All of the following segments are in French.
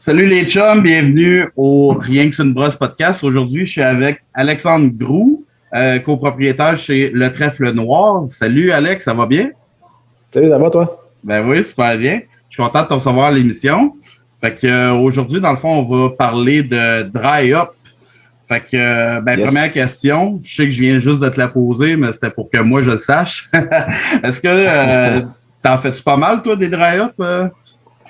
Salut les chums, bienvenue au Rien que c'est une brosse podcast. Aujourd'hui, je suis avec Alexandre Groux, copropriétaire chez Le Trèfle Noir. Salut Alex, ça va bien? Salut, ça va toi? Ben oui, super bien. Je suis content de te recevoir à l'émission. Fait que aujourd'hui, dans le fond, on va parler de dry up. Fait que, Yes. première question, je sais que je viens juste de te la poser, mais c'était pour que moi je le sache. Est-ce que t'en fais-tu pas mal, toi, des dry up au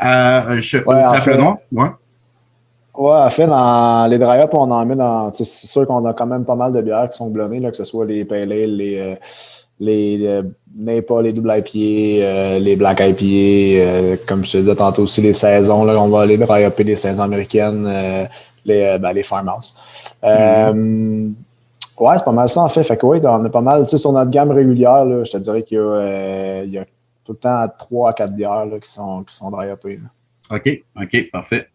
Ouais, en Trèfle fait, Noir? Ouais. dans les dry up, on en met dans. C'est sûr qu'on a quand même pas mal de bières qui sont blonnées, là, que ce soit les Pale Ale, les NEIPA, les double IPA, les Black IPA, comme je te disais tantôt aussi, les saisons, là, on va aller dry upper les saisons américaines, les farmhouse. Ouais, c'est pas mal ça en fait. Fait que oui, on a pas mal. Tu sais, sur notre gamme régulière, là, je te dirais qu'il y a tout le temps 3 à 4 bières là, qui sont dry uppées. OK, parfait.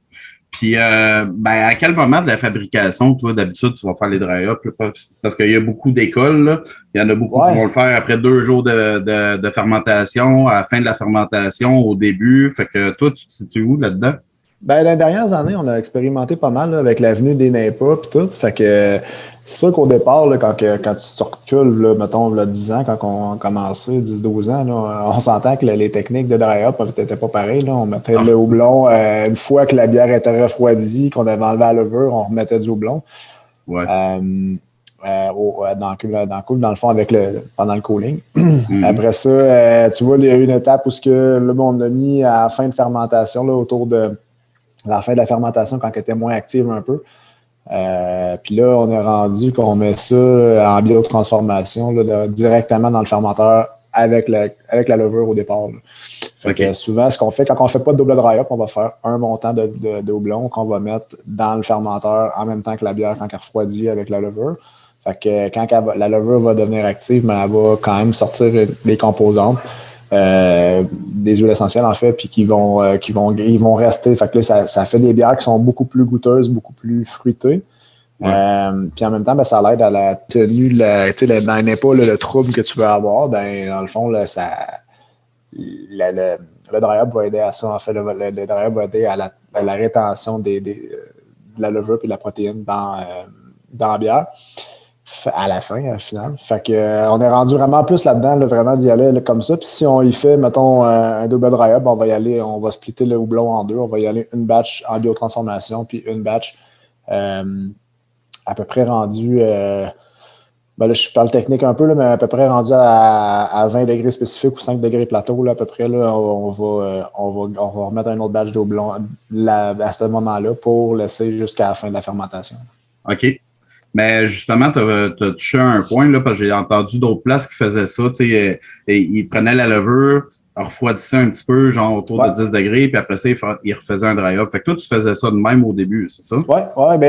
Puis, à quel moment de la fabrication, toi, d'habitude, tu vas faire les dry-up? Parce qu'il y a beaucoup d'écoles, là. Il y en a beaucoup qui Ouais. vont le faire après 2 jours de fermentation, à la fin de la fermentation, au début. Fait que toi, tu te situes où là-dedans? Ben, les dernières années, on a expérimenté pas mal là, avec l'avenue des NEIPA et tout. Fait que c'est sûr qu'au départ, là, quand tu te recules, là, mettons, là, 10 ans, quand on a commencé, 10-12 ans, là, on s'entend que les techniques de dry-up n'étaient pas pareilles. Là. On mettait le houblon, une fois que la bière était refroidie, qu'on avait enlevé la levure, on remettait du houblon. Ouais. Dans le couple, dans le fond, pendant le cooling. Mm-hmm. Après ça, tu vois, il y a eu une étape où on a mis à la fin de fermentation, là, autour de la fin de la fermentation, quand elle était moins active un peu. Puis là, on est rendu qu'on met ça en biotransformation là, directement dans le fermenteur avec la levure au départ. Là. Fait que souvent, ce qu'on fait, quand on ne fait pas de double dry-up, on va faire un montant de houblon qu'on va mettre dans le fermenteur en même temps que la bière quand elle refroidit avec la levure. Fait que quand la levure va devenir active, mais elle va quand même sortir des composantes. Des huiles essentielles en fait, puis ils vont rester. Fait que là, ça fait des bières qui sont beaucoup plus goûteuses, beaucoup plus fruitées. Ouais. Puis en même temps, ça l'aide à la tenue, dans n'importe le trouble que tu veux avoir. Ben, dans le fond, là, le dry-up va aider à ça. En fait, le dry-up va aider à la rétention de la levure et de la protéine dans la bière. À la fin, au final. Fait que, on est rendu vraiment plus là-dedans, là, vraiment d'y aller là, comme ça. Puis si on y fait, mettons, un double dry-up, on va splitter le houblon en deux. On va y aller une batch en biotransformation, puis une batch à peu près rendu, là, je parle technique un peu, là, mais à peu près rendu à 20 degrés spécifiques ou 5 degrés plateau, là, à peu près, là, on va remettre un autre batch de houblon à ce moment-là pour laisser jusqu'à la fin de la fermentation. OK. Mais justement, tu as touché un point, là, parce que j'ai entendu d'autres places qui faisaient ça. Ils prenaient la levure, refroidissaient un petit peu, genre autour de 10 degrés, puis après ça, ils refaisaient un dry-up. Fait que toi, tu faisais ça de même au début, c'est ça? Oui,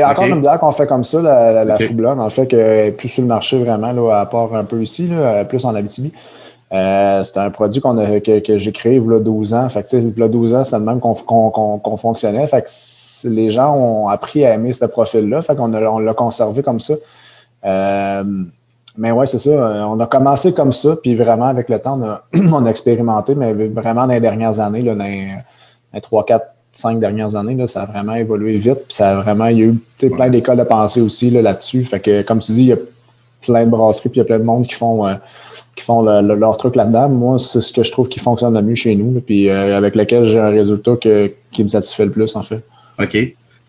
encore une bière qu'on fait comme ça, la Foublonne, en fait, qu'elle n'est plus sur le marché vraiment, là, à part un peu ici, là, plus en Abitibi. C'est un produit que j'ai créé il y a 12 ans. Fait que, il y a 12 ans, c'était le même qu'on fonctionnait. Fait que les gens ont appris à aimer ce profil-là. Fait qu'on l'a conservé comme ça. Mais ouais, c'est ça. On a commencé comme ça, puis vraiment, avec le temps, on a expérimenté, mais vraiment dans les dernières années, là, dans les 3, 4, 5 dernières années, là, ça a vraiment évolué vite. Puis il y a eu plein d'écoles de pensée aussi là-dessus. Fait que, comme tu dis, il y a plein de brasseries, puis il y a plein de monde qui font leur truc là-dedans. Moi, c'est ce que je trouve qui fonctionne le mieux chez nous, là, puis avec lequel j'ai un résultat qui me satisfait le plus, en fait. OK.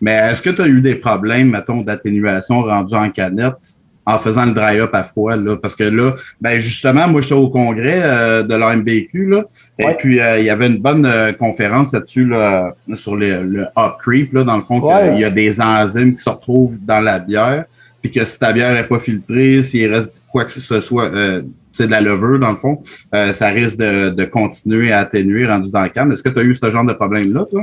Mais est-ce que tu as eu des problèmes, mettons, d'atténuation rendus en canette en faisant le dry-up à froid, là? Parce que là, justement, moi, j'étais au congrès de l'AMBQ, là, et puis il y avait une bonne conférence là-dessus, là, sur le hop creep, là, dans le fond, qu'il y a des enzymes qui se retrouvent dans la bière, puis que si ta bière n'est pas filtrée, s'il reste quoi que ce soit, c'est de la levure, dans le fond, ça risque de continuer à atténuer rendu dans le canne. Est-ce que tu as eu ce genre de problème-là, toi?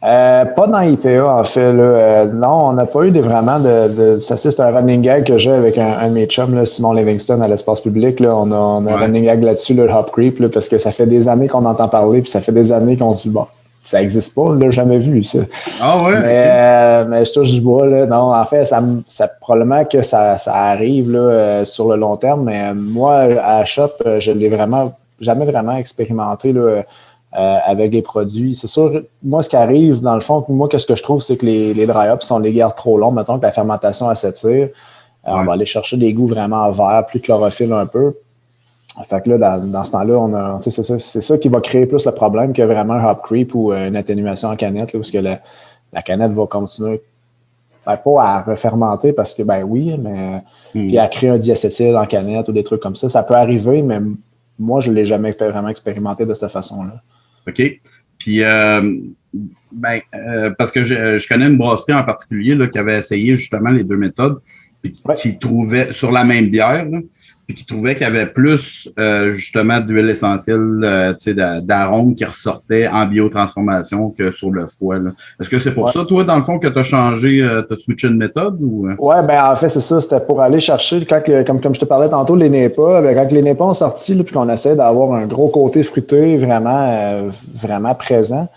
Pas dans l'IPA, en fait. Là. Non, on n'a pas eu vraiment ça, c'est un running gag que j'ai avec un de mes chums, là, Simon Livingston, à l'espace public. Là. On a un running gag là-dessus, là, le hop creep, là, parce que ça fait des années qu'on entend parler, puis ça fait des années qu'on se dit, bon, ça n'existe pas, on l'a jamais vu, ça. Ah ouais? Mais je touche du bois, là. Non, en fait, ça probablement que ça arrive là, sur le long terme, mais moi, à la shop, je l'ai vraiment jamais vraiment expérimenté là, avec les produits. C'est sûr, moi, ce qui arrive, dans le fond, moi, qu'est-ce que je trouve, c'est que les dry-ups, si on les garde trop longs, mettons que la fermentation elle s'étire, on va aller chercher des goûts vraiment verts, plus chlorophylle un peu. Fait que là, dans ce temps-là, c'est ça qui va créer plus le problème que vraiment un hop creep ou une atténuation en canette, là, parce que la canette va continuer, pas à refermenter, parce que, oui, mais puis à créer un diacétyl en canette ou des trucs comme ça. Ça peut arriver, mais moi, je ne l'ai jamais vraiment expérimenté de cette façon-là. OK. Puis, parce que je connais une brasserie en particulier là, qui avait essayé justement les deux méthodes, puis qui trouvait sur la même bière, là, puis qui trouvait qu'il y avait plus justement d'huile essentielle, d'arômes qui ressortaient en biotransformation que sur le foie. Est-ce que c'est pour ça, toi, dans le fond, que tu as changé, tu as switché de méthode? Ou... Oui, en fait, c'est ça. C'était pour aller chercher, comme je te parlais tantôt, les NEPA. Quand les NEPA ont sorti, puis qu'on essaie d'avoir un gros côté fruité vraiment présent,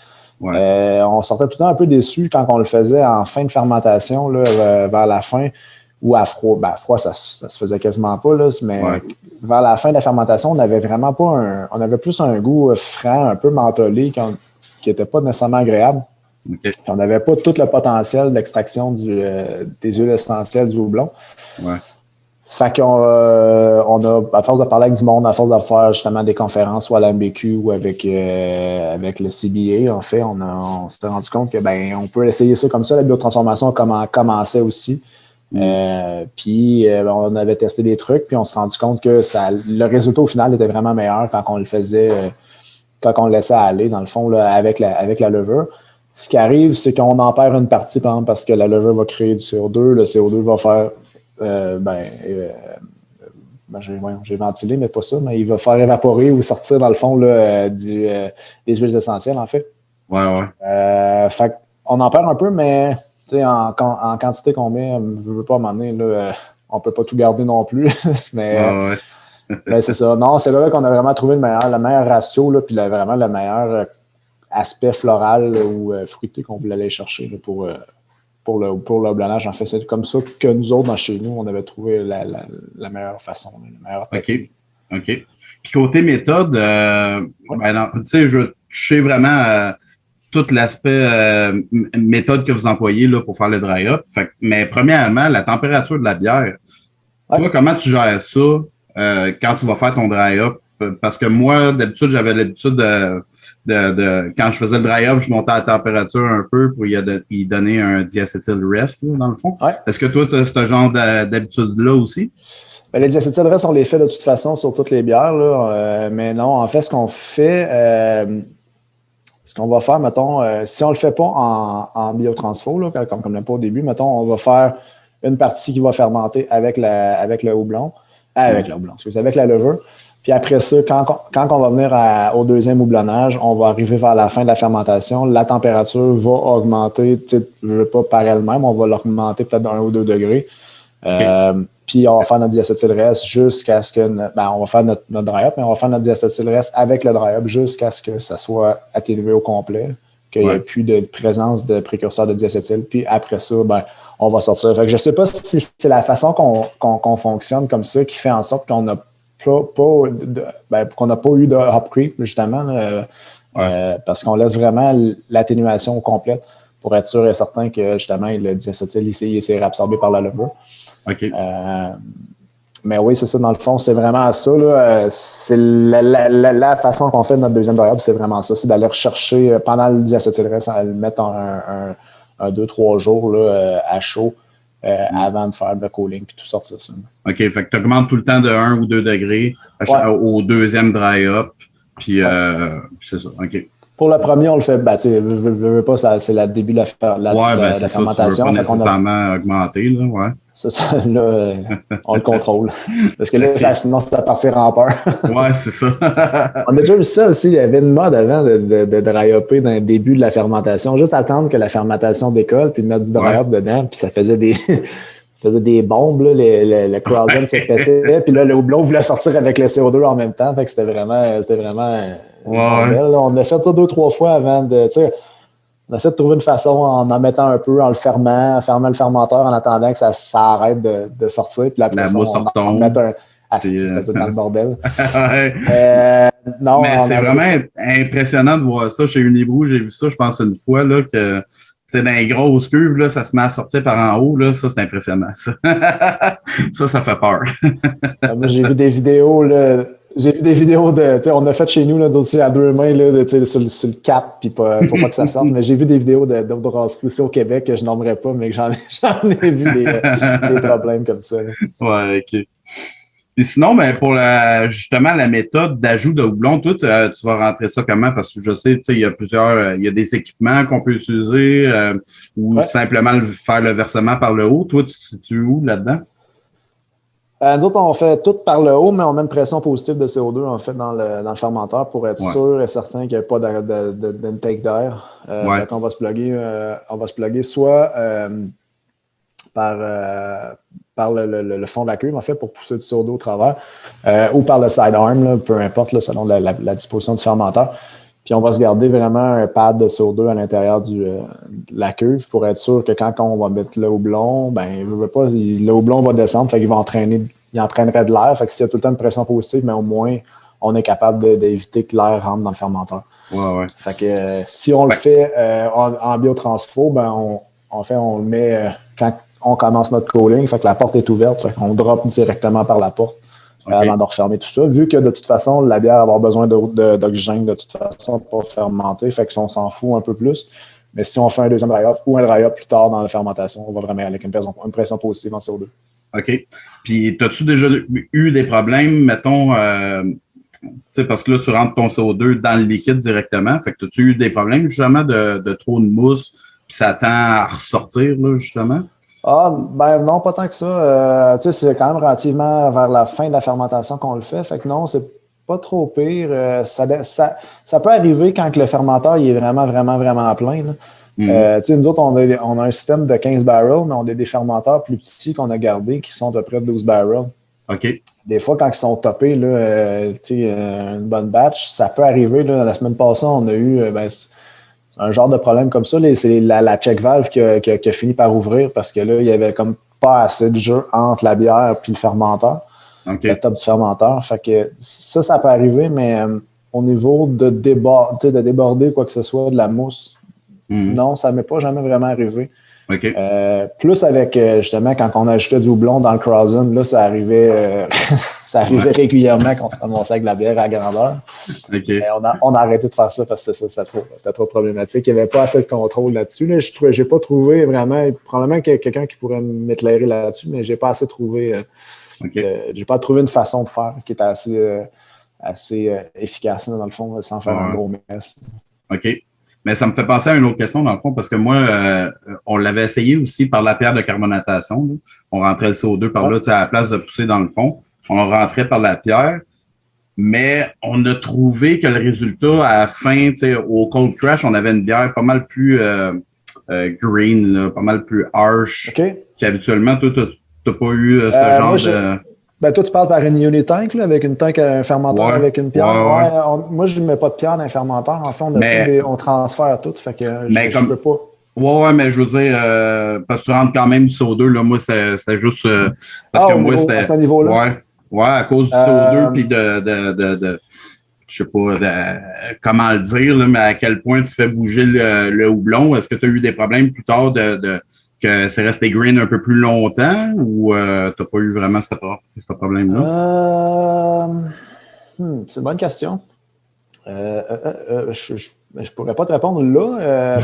on sortait tout le temps un peu déçu quand on le faisait en fin de fermentation, là, vers la fin. Ou à froid. À froid, ça se faisait quasiment pas, là, mais vers la fin de la fermentation, on n'avait vraiment pas on avait plus un goût franc, un peu mentholé, qui n'était pas nécessairement agréable. Okay. On n'avait pas tout le potentiel d'extraction des huiles essentielles du houblon. Ouais. Fait qu'on a, à force de parler avec du monde, à force de faire justement des conférences, soit à la MBQ ou avec le CBA, en fait, on s'est rendu compte que on peut essayer ça comme ça. La biotransformation commençait aussi. Puis on avait testé des trucs, puis on s'est rendu compte que le résultat au final était vraiment meilleur quand on le faisait, quand on le laissait aller, dans le fond, là, avec la levure. Ce qui arrive, c'est qu'on en perd une partie, par exemple, parce que la levure va créer du CO2. Le CO2 va faire j'ai ventilé, mais pas ça, mais il va faire évaporer ou sortir, dans le fond, là, des huiles essentielles, en fait. Ouais. Fait qu'on en perd un peu, mais en quantité qu'on met, je ne veux pas à un moment donné, là, on ne peut pas tout garder non plus. mais c'est ça. Non, c'est là qu'on a vraiment trouvé le meilleur ratio, là, puis vraiment le meilleur aspect floral là, ou fruité qu'on voulait aller chercher là, pour le houblonnage. En fait, c'est comme ça que nous autres, chez nous, on avait trouvé la meilleure façon, la meilleure technique. OK. Puis côté méthode, je sais vraiment tout l'aspect méthode que vous employez là, pour faire le dry-up. Mais premièrement, la température de la bière. Ouais. Toi, comment tu gères ça quand tu vas faire ton dry-up? Parce que moi, d'habitude, j'avais l'habitude de quand je faisais le dry-up, je montais la température un peu pour y donner un diacétyl rest, là, dans le fond. Ouais. Est-ce que toi, tu as ce genre d'habitude-là aussi? Les diacétyl rest, on les fait de toute façon sur toutes les bières. Là, mais non, en fait, ce qu'on fait... ce qu'on va faire, mettons, si on ne le fait pas en biotransfo, là, comme on l'a pas au début, mettons, on va faire une partie qui va fermenter avec le houblon, avec la levure. Puis après ça, quand on va venir au deuxième houblonnage, on va arriver vers la fin de la fermentation. La température va augmenter, pas par elle-même, on va l'augmenter peut-être d'1 ou 2 degrés. Okay. Puis on va faire notre diacétyl rest jusqu'à ce que... on va faire notre dry-up, mais on va faire notre diacétyl rest avec le dry-up jusqu'à ce que ça soit atténué au complet, qu'il n'y ait plus de présence de précurseurs de diacétyl. Puis après ça, on va sortir. Fait que je ne sais pas si c'est la façon qu'on fonctionne comme ça qui fait en sorte qu'on n'a pas eu de hop creep, justement, parce qu'on laisse vraiment l'atténuation complète pour être sûr et certain que, justement, le diacétyl, il s'est réabsorbé par la levure. OK. Mais oui, c'est ça, dans le fond, c'est vraiment ça. Là, c'est la façon qu'on fait notre deuxième dry-up, c'est vraiment ça. C'est d'aller rechercher, pendant le diacétyl rest, à le mettre un 2-3 jours là, à chaud avant de faire le cooling puis tout sortir ça. OK, fait que tu augmentes tout le temps de 1 ou 2 degrés au deuxième dry-up. Puis c'est ça, OK. Pour le premier, on le fait, veux pas, c'est le début de la fermentation. Tu veux pas nécessairement augmenter, là, ouais. C'est ça, là, on le contrôle. Parce que là, sinon, ça va partir en peur. Ouais, c'est ça. On a déjà vu ça aussi. Il y avait une mode avant de dry-upper dans le début de la fermentation. Juste attendre que la fermentation décolle, puis mettre du dry-up dedans, puis ça faisait des bombes, là, le crowdgun se pétait, puis là, le houblon voulait sortir avec le CO2 en même temps. Fait que c'était vraiment bordel, là. On a fait ça 2-3 fois avant de, on essaie de trouver une façon en mettant un peu, en fermant le fermenteur en attendant que ça arrête de sortir. Puis là, après ça, on met C'était tout dans le bordel. Ouais. Non, mais c'est vraiment impressionnant de voir ça chez Unibrew. J'ai vu ça, je pense, une fois, là, que c'est dans les grosses cuves, là, ça se met à sortir par en haut. Là, ça, c'est impressionnant. Ça, ça fait peur. Moi, j'ai vu des vidéos, là. J'ai vu des vidéos on a fait chez nous, là, aussi à 2 mains, là, sur le cap, puis pour pas que ça sorte. Mais j'ai vu des vidéos d'autres brasseries aussi au Québec que je nommerais pas, mais que j'en ai vu des problèmes comme ça. Là. Ouais, OK. Et sinon, ben, pour justement la méthode d'ajout de houblon, toi, tu vas rentrer ça comment? Parce que je sais, il y a il y a des équipements qu'on peut utiliser ou simplement faire le versement par le haut. Toi, tu te situes où là-dedans? Nous autres, on fait tout par le haut, mais on met une pression positive de CO2 en fait dans le fermenteur pour être sûr et certain qu'il n'y a pas d'intake d'air. Fait qu'on va se plugger soit par le fond de la cuve, en fait, pour pousser du CO2 au travers, ou par le sidearm, là, peu importe, là, selon la disposition du fermenteur. Puis on va se garder vraiment un pad de CO2 à l'intérieur de la cuve pour être sûr que quand on va mettre le houblon, ben le houblon va descendre, fait qu'il va entraînerait de l'air. Fait que s'il y a tout le temps une pression positive, mais au moins, on est capable d'éviter que l'air rentre dans le fermenteur. Ouais. Fait que si on le fait en biotransfo, ben on le met quand on commence notre cooling, fait que la porte est ouverte, fait qu'on drop directement par la porte. Avant de refermer tout ça, vu que de toute façon, la bière va avoir besoin d'oxygène de toute façon pour fermenter, fait qu'on s'en fout un peu plus. Mais si on fait un deuxième dry-up ou un dry-up plus tard dans la fermentation, on va vraiment aller avec une pression positive en CO2. OK. Puis, as-tu déjà eu des problèmes, mettons, parce que là, tu rentres ton CO2 dans le liquide directement, fait que as-tu eu des problèmes justement de trop de mousse, puis ça tend à ressortir, là, justement? Ben non, pas tant que ça. C'est quand même relativement vers la fin de la fermentation qu'on le fait. Fait que non, c'est pas trop pire. Ça peut arriver quand le fermenteur il est vraiment, vraiment, vraiment plein. Là. Nous autres, on a un système de 15 barrels, mais on a des fermenteurs plus petits qu'on a gardés qui sont à peu près 12 barrels. OK. Des fois, quand ils sont topés, là, une bonne batch, ça peut arriver. Là, la semaine passée, on a eu un genre de problème comme ça, c'est la check valve qui a fini par ouvrir parce que là, il y avait comme pas assez de jeu entre la bière et le fermenteur, le top du fermenteur. Fait que ça peut arriver, mais au niveau de déborder quoi que ce soit de la mousse, non, ça ne m'est pas jamais vraiment arrivé. Okay. Plus avec, justement, quand on ajoutait du houblon dans le Crozon, là, ça arrivait régulièrement qu'on se ramassait avec de la bière à grandeur. Okay. On a arrêté de faire ça parce que c'était trop problématique. Il n'y avait pas assez de contrôle là-dessus. Là, je n'ai pas trouvé vraiment, probablement qu'il y a quelqu'un qui pourrait m'éclairer là-dessus, mais je n'ai pas assez trouvé, j'ai pas trouvé une façon de faire qui était assez efficace, dans le fond, sans faire un gros mess. OK. Mais ça me fait penser à une autre question, dans le fond, parce que moi, on l'avait essayé aussi par la pierre de carbonatation. Là. On rentrait le CO2 par là, à la place de pousser dans le fond. On rentrait par la pierre. Mais on a trouvé que le résultat, à la fin, au Cold Crash, on avait une bière pas mal plus green, là, pas mal plus harsh qu'habituellement. Toi, tu n'as pas eu ce genre de... toi, tu parles par une unitank, là, avec une tank, un fermenteur avec une pierre. Moi, je ne mets pas de pierre dans un fermenteur. En fait, on transfère tout. Fait que je ne peux pas. Ouais, mais je veux dire, parce que tu rentres quand même du CO2, là, moi, c'était juste. Parce que moi, c'était. À ce niveau-là? Ouais, à cause du CO2, puis je sais pas comment le dire, là, mais à quel point tu fais bouger le houblon. Est-ce que tu as eu des problèmes plus tard que c'est resté green un peu plus longtemps ou tu n'as pas eu vraiment ce problème-là? C'est une bonne question. Je pourrais pas te répondre là.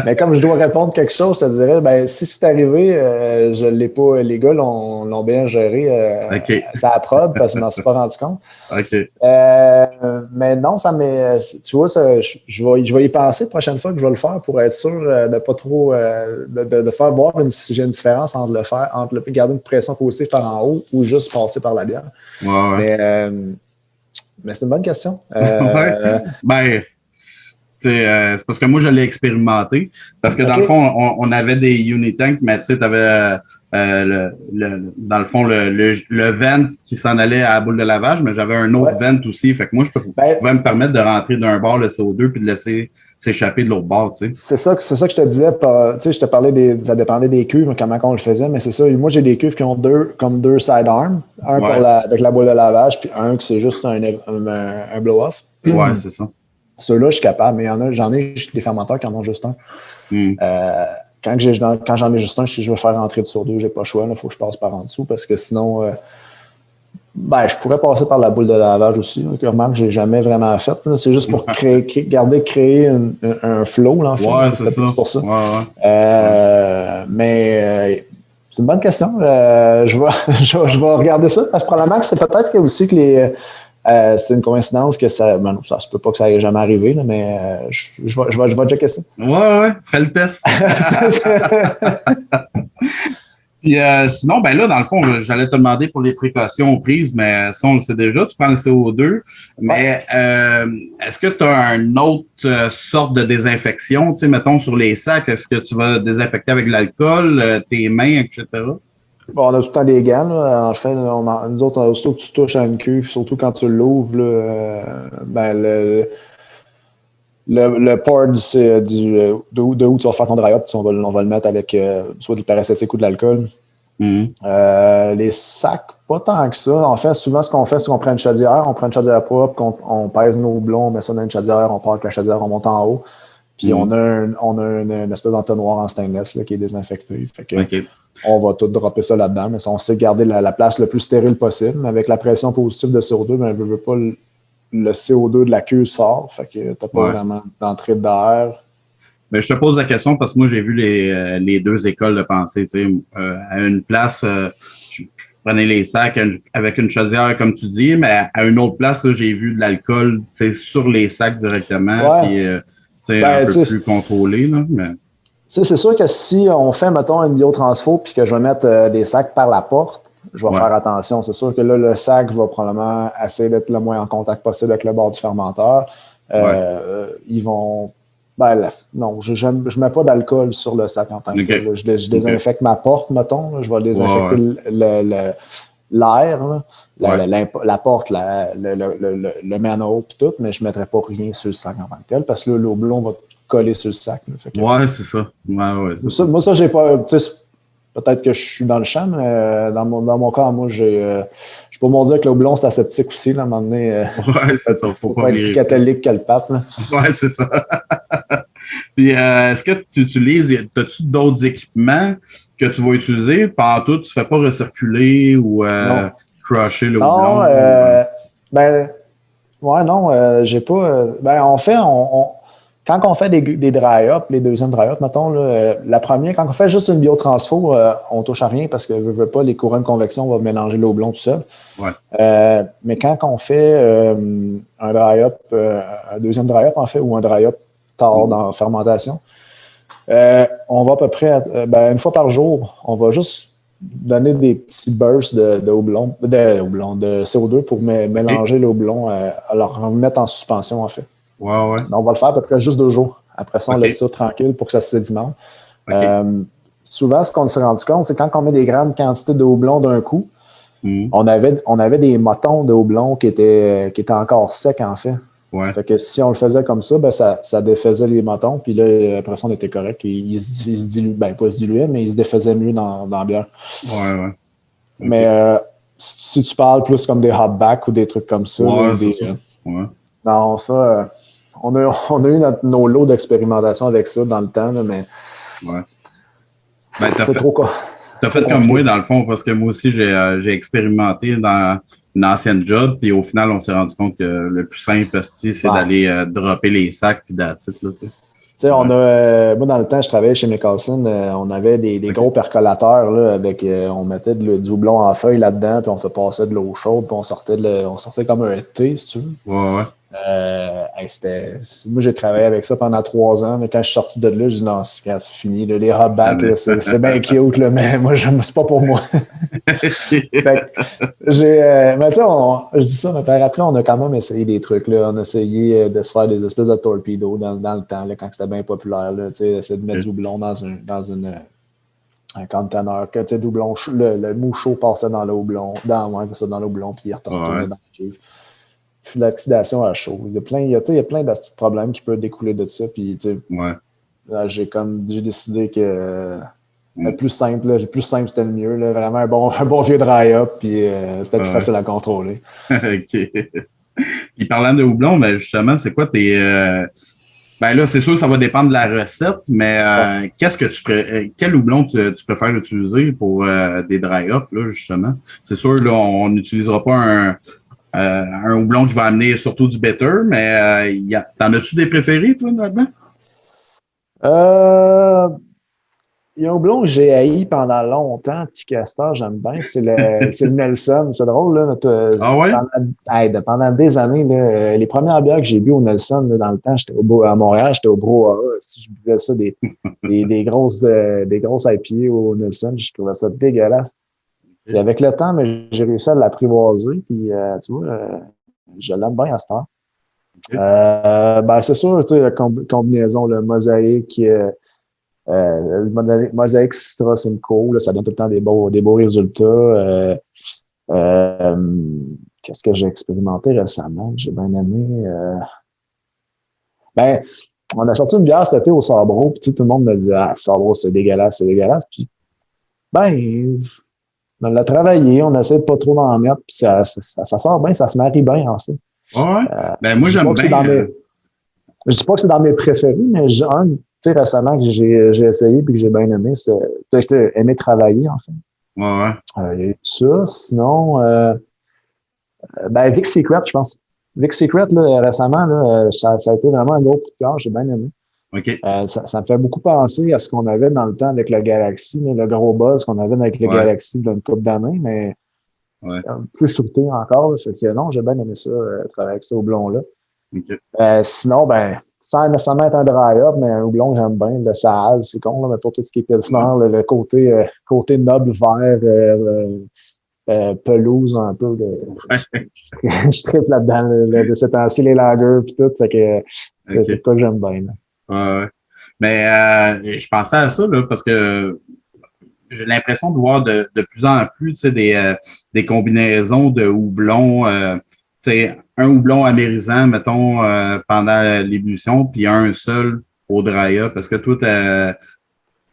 Mais comme je dois répondre quelque chose, je te dirais, si c'est arrivé, je l'ai pas. Les gars l'ont bien géré. Ça a prod parce que je m'en suis pas rendu compte. Mais non, tu vois, je vais y penser la prochaine fois que je vais le faire pour être sûr de pas trop de faire voir si j'ai une différence entre garder une pression positive par en haut ou juste passer par la bière. Mais c'est une bonne question. C'est parce que moi, je l'ai expérimenté. Parce que dans le fond, on avait des unitanks, mais tu sais, tu avais dans le fond le vent qui s'en allait à la boule de lavage, mais j'avais un autre vent aussi. Fait que moi, je pouvais me permettre de rentrer d'un bord le CO2 puis de laisser s'échapper de l'autre bord, tu sais. C'est ça que je te disais. Tu sais, je te parlais ça dépendait des cuves, comment on le faisait, mais c'est ça. Moi, j'ai des cuves qui ont deux sidearms. Un avec la boule de lavage, puis un qui c'est juste un blow-off. Ouais, c'est ça. Ceux-là, je suis capable, mais j'en ai des fermenteurs qui en ont juste un. Quand j'en ai juste un, si je veux faire rentrer de sur deux, j'ai pas le choix. Il faut que je passe par en dessous parce que sinon, je pourrais passer par la boule de lavage aussi. Remarque, je n'ai jamais vraiment fait. Là. C'est juste pour créer un flow. Là, en fait. Ouais, c'est ça. Pour ça. Ouais. Mais c'est une bonne question. Je vais regarder ça. Parce que probablement que c'est peut-être que aussi que c'est une coïncidence que ça se peut pas que ça n'ait jamais arrivé, là, mais je vais checker ça. Ouais, fais le test. Puis sinon, ben là, dans le fond, j'allais te demander pour les précautions prises, mais ça, on le sait déjà, tu prends le CO2. Mais est-ce que tu as une autre sorte de désinfection? Tu sais, mettons sur les sacs, est-ce que tu vas désinfecter avec de l'alcool, tes mains, etc.? Bon, on a tout le temps des gants. Là. En fait, nous autres, aussitôt que tu touches à une cuve, surtout quand tu l'ouvres, le port de où tu vas faire ton dry up, on va le mettre avec soit du paracétique ou de l'alcool. Les sacs, pas tant que ça. En fait, souvent, ce qu'on fait, c'est qu'on prend une chaudière, propre, on pèse nos houblons, on met ça dans une chaudière, on part avec la chaudière, on monte en haut. Puis on a une espèce d'entonnoir en stainless là, qui est désinfecté. Fait que on va tout dropper ça là-dedans, mais on sait garder la place le plus stérile possible. Mais avec la pression positive de CO2, ben, veut pas le CO2 de la queue sort. Fait que t'as pas vraiment d'entrée d'air. Ben, je te pose la question parce que moi, j'ai vu les deux écoles de pensée. Tu sais, à une place, je prenais les sacs avec une chaudière, comme tu dis, mais à une autre place, là, j'ai vu de l'alcool sur les sacs directement. Puis, un peu plus contrôlé. Là, mais... C'est sûr que si on fait, mettons, une biotransfo puis que je vais mettre des sacs par la porte, je vais faire attention. C'est sûr que là, le sac va probablement essayer d'être le moins en contact possible avec le bord du fermenteur. Ils vont... non, je ne mets pas d'alcool sur le sac en tant que tel. Je désinfecte ma porte, mettons. Je vais désinfecter l'air, la porte, le manhole puis tout, mais je ne mettrai pas rien sur le sac en tant que tel parce que là, l'eau blonde va coller sur le sac. Là, c'est ça. Moi, ça, j'ai pas. Peut-être que je suis dans le champ, mais dans mon cas, moi, je peux pas dire que le blond, c'est aseptique aussi, là, à un moment donné. C'est ça. Faut pas être plus catholique que le pape. Là. Ouais, c'est ça. Puis, est-ce que tu utilises, as-tu d'autres équipements que tu vas utiliser? Pendant tout, tu ne fais pas recirculer ou crusher le houblon? Non, j'ai pas. Quand on fait des dry-up, les deuxièmes dry-up, mettons, la première, quand on fait juste une biotransfo, on touche à rien parce que veut pas, les courants de convection vont mélanger l'eau blonde tout seul. Mais quand on fait un dry-up, un deuxième dry-up, en fait, ou un dry-up tard dans la fermentation, on va à peu près, une fois par jour, on va juste donner des petits bursts de CO2 pour mélanger l'eau blonde, alors remettre en suspension, en fait. Donc, on va le faire à peu près juste 2 jours. Après ça, on laisse ça tranquille pour que ça se sédimente. Souvent, ce qu'on s'est rendu compte, c'est quand on met des grandes quantités de houblon d'un coup, on avait des motons de houblon qui étaient encore secs, en fait. Fait que si on le faisait comme ça, ça défaisait les motons. Puis là, après ça, on était correct. Ils se diluaient, pas se diluaient, mais ils se défaisaient mieux dans la bière. Mais si tu parles plus comme des hopbacks ou des trucs comme ça, non, ça... On a eu nos lots d'expérimentation avec ça dans le temps, là, mais c'est trop quoi. Tu as fait comme moi, dans le fond, parce que moi aussi, j'ai expérimenté dans une ancienne job, puis au final, on s'est rendu compte que le plus simple, c'est d'aller dropper les sacs, puis that's it, là, tu sais. Moi, dans le temps, je travaillais chez Mickelson, on avait des gros percolateurs, là, on mettait du houblon en feuille là-dedans, puis on fait passer de l'eau chaude, puis on sortait comme un thé, si tu veux. Moi, j'ai travaillé avec ça pendant 3 ans, mais quand je suis sorti de là, je dis non, c'est fini. Là, les hopbacks, c'est bien cute, là, mais moi, c'est pas pour moi. Mais tu sais, je dis ça, mais après, on a quand même essayé des trucs. Là. On a essayé de se faire des espèces de torpedos dans le temps, là, quand c'était bien populaire. Là, essayer de mettre du houblon dans un conteneur, que le mou chaud passait dans le houblon, dans le houblon, puis il retournait dans le cuve. puis l'oxydation à chaud. Il y a plein de petits problèmes qui peuvent découler de ça. Puis, ouais. Là, j'ai décidé que le plus simple, c'était le mieux. Là, vraiment un bon vieux dry-up, puis c'était plus facile à contrôler. OK. Puis parlant de houblon, ben justement, c'est quoi tes. Ben là, c'est sûr, ça va dépendre de la recette, mais qu'est-ce que quel houblon tu préfères utiliser pour des dry-up, là, justement? C'est sûr, là, on n'utilisera pas un houblon qui va amener surtout du bitter, mais t'en as-tu des préférés, toi, là-dedans? Il y a un houblon que j'ai haï pendant longtemps, petit castor, j'aime bien, c'est le Nelson. C'est drôle, là. Ah ouais? Pendant des années, là, les premières bières que j'ai bu au Nelson, là, dans le temps, à Montréal, j'étais au Brouhaha. Si je buvais ça, des grosses IPA au Nelson, je trouvais ça dégueulasse. Et avec le temps, mais j'ai réussi à l'apprivoiser, puis tu vois, je l'aime bien à ce temps. Ben, c'est sûr, tu sais, la combinaison, le mosaïque, le mosaïque Citra Simcoe, là, ça donne tout le temps des beaux résultats. Qu'est-ce que j'ai expérimenté récemment? J'ai bien aimé. Ben, on a sorti une bière cet été au Sabro, puis tout le monde me disait ah, Sabro, c'est dégueulasse, c'est dégueulasse. Puis, ben, on l'a travaillé, on essaie de pas trop en mettre, puis ça sort bien, ça se marie bien, en fait. Ouais. Ben, moi, j'aime bien. Je dis pas que c'est dans mes préférés, mais tu sais, récemment que j'ai essayé puis que j'ai bien aimé, j'ai aimé travailler, en fait. Ouais. Il y a eu ça. Sinon, ben, Vic Secret, je pense. Vic Secret, là, récemment, là, ça a été vraiment un gros coup de cœur, j'ai bien aimé. OK. Ça me fait beaucoup penser à ce qu'on avait dans le temps avec le Galaxy, là, le gros buzz qu'on avait avec le Galaxy d'une couple d'années, mais plus fruité encore. Fait que non, j'ai bien aimé ça, travailler avec ce houblon-là. Okay. Sinon, ben, sans nécessairement être un dry-up, mais un houblon, j'aime bien. Le Saaz, c'est con, là, mais pour tout ce qui est Pilsner, le côté noble vert, pelouse un peu. Je tripe là-dedans, de ces temps-ci, les lagers puis tout. C'est que c'est quoi que j'aime bien. Ouais. Mais je pensais à ça, là, parce que j'ai l'impression de voir de plus en plus, tu sais, des combinaisons de houblons, tu sais, un houblon amérisant, mettons, pendant l'ébullition, puis un seul au dry-up. Est-ce que toi,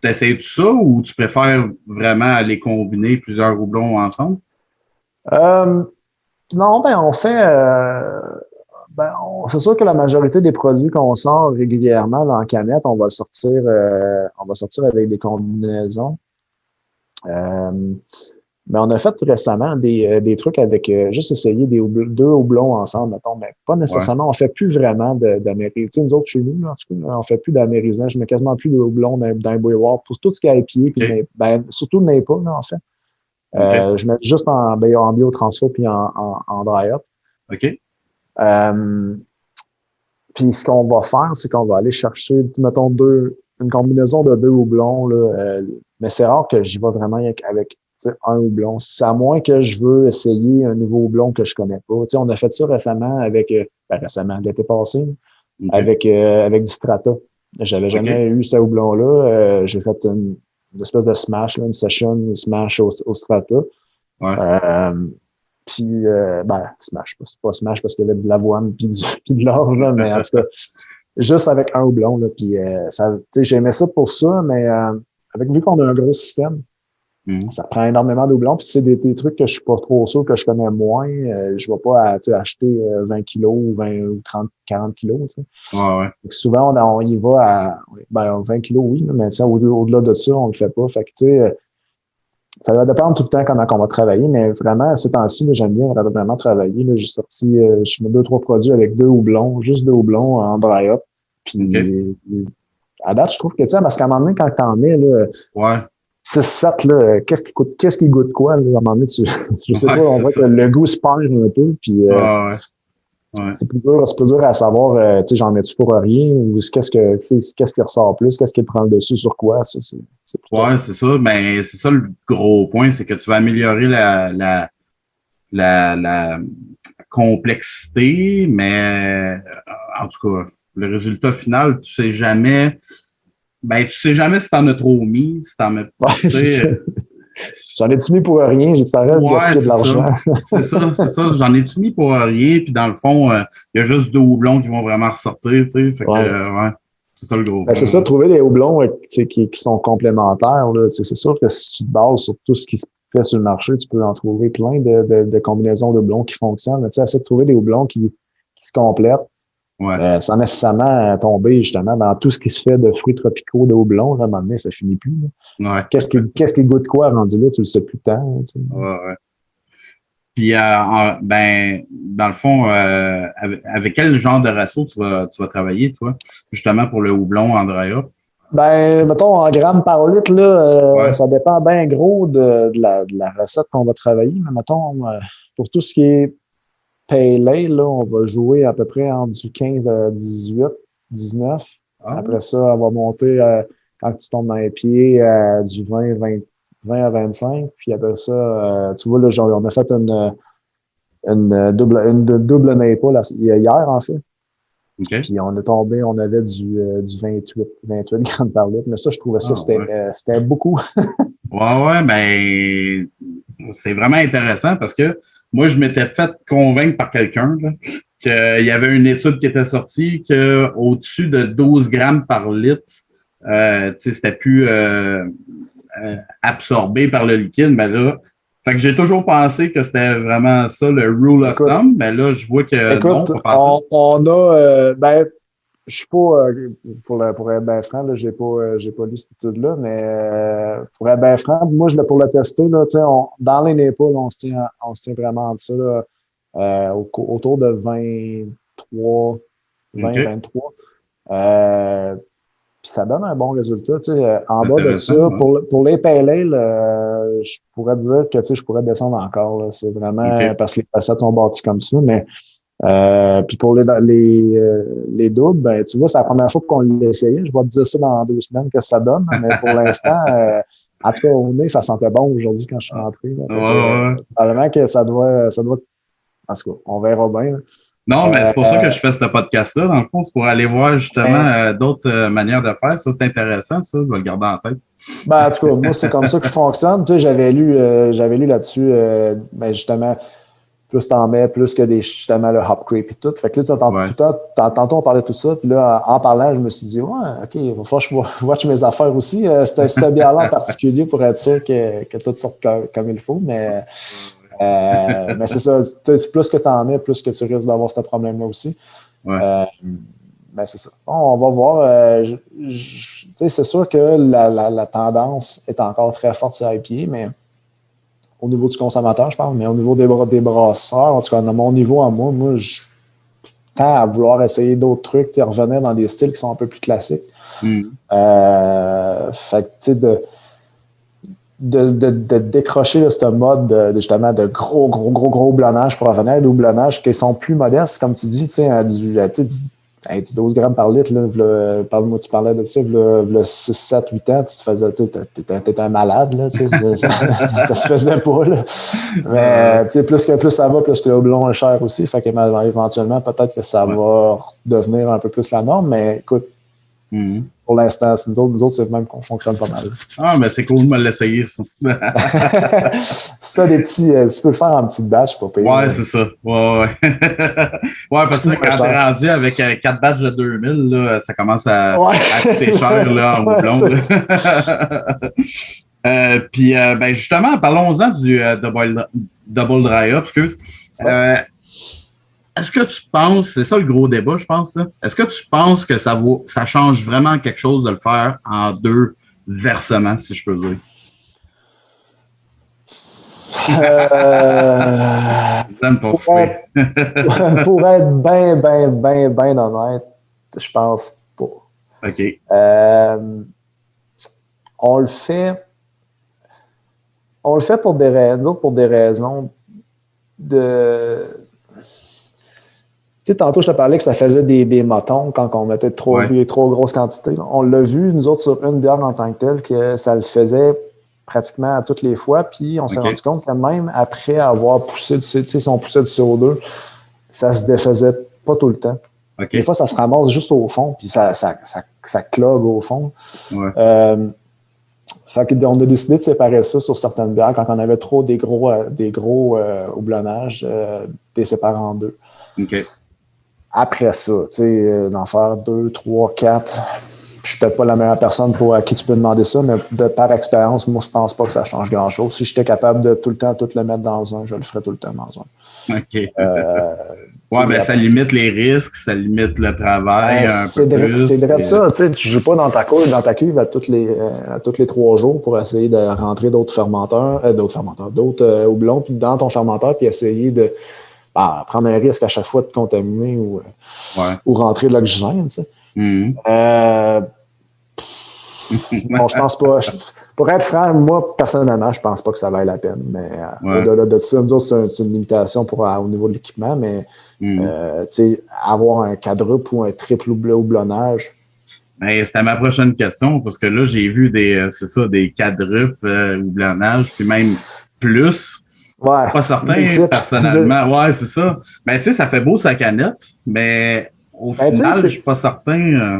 t'essayes tout ça ou tu préfères vraiment aller combiner plusieurs houblons ensemble? Non, ben on fait... c'est sûr que la majorité des produits qu'on sort régulièrement là, en canette, on va sortir avec des combinaisons. Mais on a fait récemment des trucs avec juste essayer deux houblons ensemble, mettons, mais pas nécessairement. On fait plus vraiment d'amérisant. Tu sais, nous autres, chez nous, là, en tout cas, on fait plus d'amérisant. Je mets quasiment plus de houblons dans les bouilloires pour tout ce qui est IPA, puis surtout le NEIPA, là, en fait. Je mets juste en biotransfert puis en dry-up. OK. Puis ce qu'on va faire, c'est qu'on va aller chercher, mettons, une combinaison de deux houblons, là, mais c'est rare que j'y vais vraiment avec un houblon. C'est à moins que je veux essayer un nouveau houblon que je connais pas. T'sais, on a fait ça récemment l'été passé, avec du Strata. J'avais jamais eu ce houblon-là. J'ai fait une espèce de smash, là, une smash au Strata. Ouais. Puis, smash, c'est pas smash parce qu'il y avait de l'avoine puis de l'orge, là, mais en tout cas, juste avec un houblon, là, puis j'aimais ça pour ça, mais vu qu'on a un gros système, ça prend énormément de houblon, puis c'est des trucs que je suis pas trop sûr, que je connais moins, je vais pas acheter 20 kilos ou 20 ou 30, 40 kilos, tu sais. Ouais. Donc, souvent, on y va à 20 kilos, oui, mais au-delà de ça, on le fait pas. Fait que, tu sais, ça va dépendre tout le temps comment on va travailler, mais vraiment, ces temps-ci, j'aime bien vraiment travailler. Là, j'ai sorti, je mets 2-3 produits avec juste deux houblons en dry-up. Puis, à date, je trouve que, tu sais, parce qu'à un moment donné, quand t'en mets, là, 6-7, là, qu'est-ce qui goûte quoi, là, à un moment donné, je sais pas, on voit que le goût se perd un peu, puis, c'est plus dur à savoir, tu sais, j'en mets-tu pour rien, ou qu'est-ce qui ressort plus, qu'est-ce qui prend le dessus sur quoi, c'est ça. Ben, c'est ça le gros point, c'est que tu vas améliorer la complexité, mais en tout cas, le résultat final, tu sais jamais si t'en as trop mis, si t'en mets J'en ai-tu mis pour rien? J'ai dit, ça reste gaspiller de l'argent. C'est ça. J'en ai-tu mis pour rien? Puis dans le fond, il y a juste deux houblons qui vont vraiment ressortir, tu sais. Fait que, ouais, c'est ça le gros. Ben, c'est ça, trouver des houblons qui sont complémentaires. Là. C'est sûr que si tu te bases sur tout ce qui se fait sur le marché, tu peux en trouver plein de combinaisons de houblons qui fonctionnent. Mais tu sais, essaie de trouver des houblons qui se complètent. Ouais. Sans nécessairement tomber justement dans tout ce qui se fait de fruits tropicaux, de houblon, à un moment donné, ça finit plus. Ouais. Qu'est-ce qui goûte quoi rendu là, tu le sais plus tant. Tu sais. Ouais. Puis, ben, dans le fond, avec quel genre de ratio tu vas travailler, toi, justement pour le houblon Andrea? Ben, mettons, en grammes par litre, là, ça dépend bien gros de la recette qu'on va travailler. Mais mettons, pour tout ce qui est Pale Ale, là, on va jouer à peu près entre du 15 à 18, 19. Après ça, on va monter, quand tu tombes dans les pieds, du 20 à 25. Puis après ça, tu vois, là, genre, on a fait une double maple hier, en fait. Okay. Puis on est tombé, on avait du 28 grammes par litre. Mais ça, je trouvais ça, c'était beaucoup. Ouais, ben, c'est vraiment intéressant parce que moi, je m'étais fait convaincre par quelqu'un qu'il y avait une étude qui était sortie qu'au-dessus de 12 grammes par litre, c'était plus absorbé par le liquide. Mais là, fait que j'ai toujours pensé que c'était vraiment ça, le rule of thumb. Mais là, je vois que écoute, non. On a, je suis pas, pour être bien franc, là, j'ai pas lu cette étude-là, mais pour être bien franc, moi, pour le tester, là, dans les Népal, on se tient vraiment de ça, là, autour de 23, 23. Puis ça donne un bon résultat. En bas de ça, pour les Pale Ale, je pourrais te dire que je pourrais descendre encore. Là. C'est vraiment parce que les facettes sont bâties comme ça, mais puis pour les doubles, ben, tu vois, c'est la première fois qu'on l'essayait. Je vais te dire ça dans 2 semaines que ça donne, mais pour l'instant, en tout cas, au nez, ça sentait bon aujourd'hui quand je suis rentré. Probablement que ça doit. En tout cas, on verra bien. Là. Non, mais c'est pour ça que je fais ce podcast-là. Dans le fond, c'est pour aller voir justement d'autres manières de faire. Ça, c'est intéressant, ça. Je vais le garder en tête. Ben, en tout cas, moi, c'est comme ça que ça fonctionne. Tu sais, j'avais lu là-dessus, ben, justement, plus t'en mets, plus que justement le hop creep et tout. Fait que là, tantôt, on parlait de tout ça. Puis là, en parlant, je me suis dit, ouais, OK, il va falloir que je watch mes affaires aussi. C'était bien là en particulier pour être sûr que tout sorte comme il faut. Mais c'est ça. Plus que t'en mets, plus que tu risques d'avoir ce problème-là aussi. Ouais. Mais c'est ça. Bon, on va voir. C'est sûr que la tendance est encore très forte sur IPA, mais au niveau du consommateur, je parle, mais au niveau des brasseurs, en tout cas, à mon niveau à moi, je tends à vouloir essayer d'autres trucs, revenir dans des styles qui sont un peu plus classiques. Fait que, tu sais, de décrocher de ce mode justement de gros blonnage pour revenir à des houblonnages qui sont plus modestes, comme tu dis, tu sais, du 12 grammes par litre, là, parle-moi, tu parlais de ça, le 6, 7, 8 ans, tu te faisais, t'étais un malade, là, ça se faisait pas, là. Mais, plus ça va, plus que le houblon est cher aussi, fait que éventuellement, peut-être que ça va devenir un peu plus la norme, mais écoute, pour l'instant, nous autres, c'est même qu'on fonctionne pas mal. Ah, mais c'est cool de me l'essayer, ça. Si t'as des petits, tu peux le faire en petite batch, pas pire. Ouais, c'est ça. Ouais, parce que quand t'es rendu avec 4 batchs de 2000, là, ça commence à coûter cher, là, en houblon. Puis, ben, justement, parlons-en du double dry up, excuse. Est-ce que tu penses, c'est ça le gros débat, je pense, ça. Est-ce que tu penses que ça change vraiment quelque chose de le faire en 2 versements, si je peux dire? Pour être bien honnête, je pense pas. OK. On le fait pour des raisons de... Tu sais, tantôt, je te parlais que ça faisait des motons quand on mettait trop grosses quantités. On l'a vu, nous autres, sur une bière en tant que telle, que ça le faisait pratiquement à toutes les fois. Puis, on s'est rendu compte que même après avoir poussé si on poussait du CO2, ça se défaisait pas tout le temps. Des fois, ça se ramasse juste au fond, puis ça clogue au fond. Fait qu'on a décidé de séparer ça sur certaines bières. Quand on avait trop des gros houblonnages, des séparer en deux. OK. Après ça, tu sais, d'en faire 2, 3, 4, je suis peut-être pas la meilleure personne à qui tu peux demander ça, mais par expérience, moi, je pense pas que ça change grand-chose. Si j'étais capable de tout le temps tout le mettre dans un, je le ferais tout le temps dans un. OK. Ouais, ben ça limite les risques, ça limite le travail un peu plus. C'est vrai ça, tu sais, tu joues pas dans ta cuve à tous les 3 jours pour essayer de rentrer d'autres houblons dans ton fermenteur puis essayer de prendre un risque à chaque fois de contaminer ou rentrer de l'oxygène, tu sais. Bon, je pense pas. Pour être franc, moi, personnellement, je pense pas que ça vaille la peine. Mais au-delà de ça, nous autres, c'est une limitation au niveau de l'équipement, mais avoir un quadruple ou un triple houblonnage. C'était ma prochaine question, parce que là, j'ai vu des quadruples houblonnages, puis même plus. Ouais, pas certain, personnellement. Ouais, c'est ça. Mais tu sais, ça fait beau sa canette, mais au final, je suis pas certain.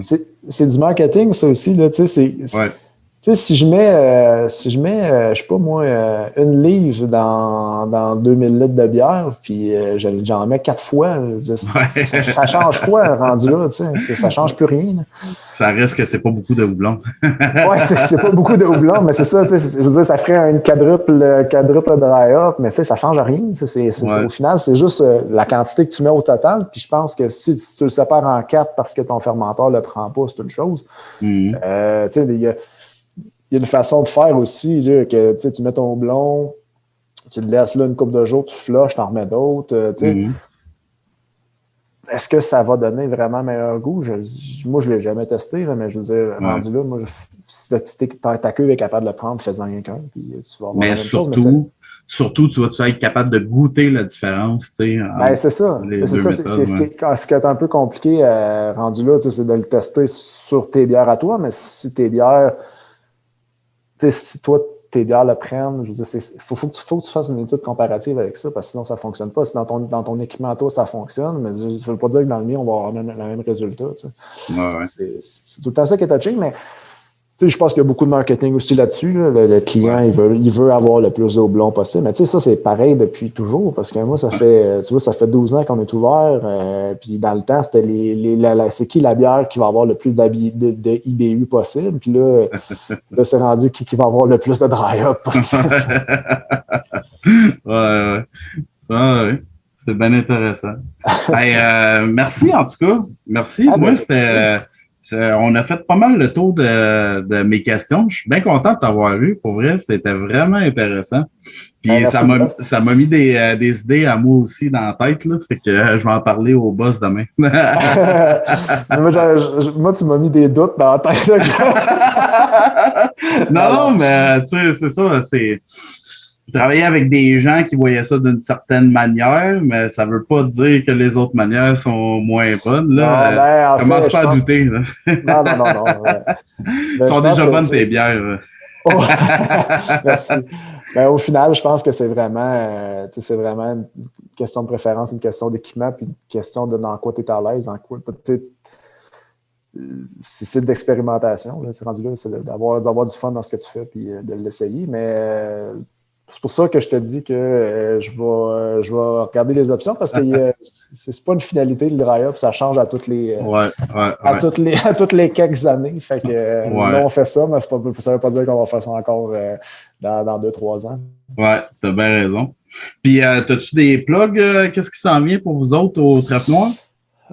C'est du marketing, ça aussi. Là, tu sais, si je mets, je sais pas moi, une livre dans 2000 litres de bière, puis j'en mets 4 fois, ça change quoi rendu là? Tu sais, ça change plus rien. Là. Ça reste que c'est pas beaucoup de houblon. Ouais, c'est pas beaucoup de houblon, mais c'est ça. Je veux dire, ça ferait une quadruple dry-up, mais ça change rien. Au final, c'est juste la quantité que tu mets au total. Puis je pense que si tu le sépares en 4 parce que ton fermenteur le prend pas, c'est une chose. Tu sais, il y a une façon de faire aussi, là, que tu mets ton houblon, tu le laisses là une couple de jours, tu flushes, tu en remets d'autres. Est-ce que ça va donner vraiment meilleur goût? Moi, je ne l'ai jamais testé, là, mais je veux dire, rendu là, moi, si ta queue est capable de le prendre, fais-en rien qu'un. Puis tu vas avoir mais la même surtout, chose, surtout, tu vas être capable de goûter la différence. Ben, c'est ça. C'est ce qui est un peu compliqué rendu là, c'est de le tester sur tes bières à toi, mais si tes bières, si toi, tes bières le prennent, je veux dire, faut que tu fasses une étude comparative avec ça, parce que sinon, ça ne fonctionne pas. Si dans ton équipement à toi, ça fonctionne, mais je ne veux pas dire que dans le mien, on va avoir le même résultat. C'est tout le temps ça qui est touché, mais je pense qu'il y a beaucoup de marketing aussi là-dessus. Là. Le client, il veut avoir le plus de houblon possible. Mais ça, c'est pareil depuis toujours, parce que moi, ça fait 12 ans qu'on est ouvert. Puis dans le temps, c'était c'est qui la bière qui va avoir le plus de IBU possible. Puis là, c'est rendu qui va avoir le plus de dry-up possible. Ouais. C'est bien intéressant. Merci en tout cas. Merci. Moi, on a fait pas mal le tour de mes questions. Je suis bien content de t'avoir vu. Pour vrai, c'était vraiment intéressant. Puis ça m'a mis des idées à moi aussi dans la tête. Là, fait que je vais en parler au boss demain. Moi, tu m'as mis des doutes dans la tête. non, mais tu sais, c'est ça. Je travaillais avec des gens qui voyaient ça d'une certaine manière, mais ça ne veut pas dire que les autres manières sont moins bonnes. Là. Commence pas à douter. Là. Non. Ils sont déjà bonnes tes bières. Oh. Merci. Mais au final, je pense que c'est vraiment une question de préférence, une question d'équipement, puis une question de dans quoi tu es à l'aise, dans quoi c'est de l'expérimentation. C'est rendu là, c'est d'avoir du fun dans ce que tu fais, puis de l'essayer. Mais c'est pour ça que je te dis que je vais regarder les options, parce que c'est pas une finalité, le dry-up, ça change à toutes les à toutes les quelques années. Fait que là, on fait ça, mais ça ne veut pas dire qu'on va faire ça encore dans 2-3 ans. Ouais, t'as bien raison. Puis, as-tu des plugs? Qu'est-ce qui s'en vient pour vous autres au Trèfle Noir?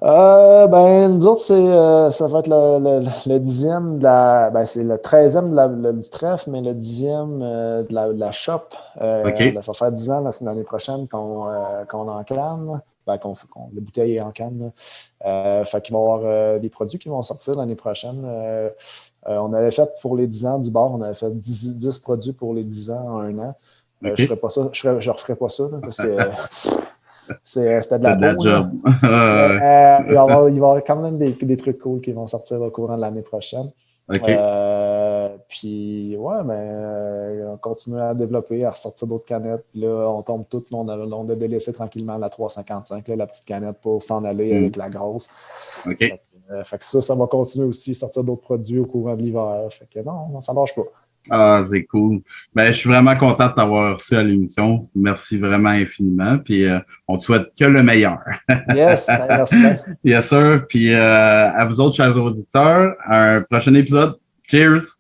Nous autres, ça va être le 10e c'est le 13e du trèfle, mais le 10e de la shop. Okay. Ça va faire 10 ans l'année prochaine qu'on en canne. La bouteille est en canne. Fait qu'il va y avoir des produits qui vont sortir l'année prochaine. On avait fait pour les 10 ans du bar, on avait fait 10 produits pour les 10 ans en 1 an. Je ne ferai pas ça. Je referai pas ça, là, parce que c'était de la job. Il va y avoir quand même des trucs cool qui vont sortir au courant de l'année prochaine. Okay. Puis, on continue à développer, à ressortir d'autres canettes. Puis là, on tombe toutes. On a délaissé tranquillement la 355, là, la petite canette pour s'en aller avec la grosse. Okay. Fait que ça va continuer aussi, sortir d'autres produits au courant de l'hiver. Fait que non, ça ne lâche pas. Ah, c'est cool. Ben, je suis vraiment content de t'avoir reçu à l'émission. Merci vraiment infiniment. Puis, on te souhaite que le meilleur. Yes, hey, merci bien. Yes, sir. Puis, à vous autres, chers auditeurs, un prochain épisode. Cheers!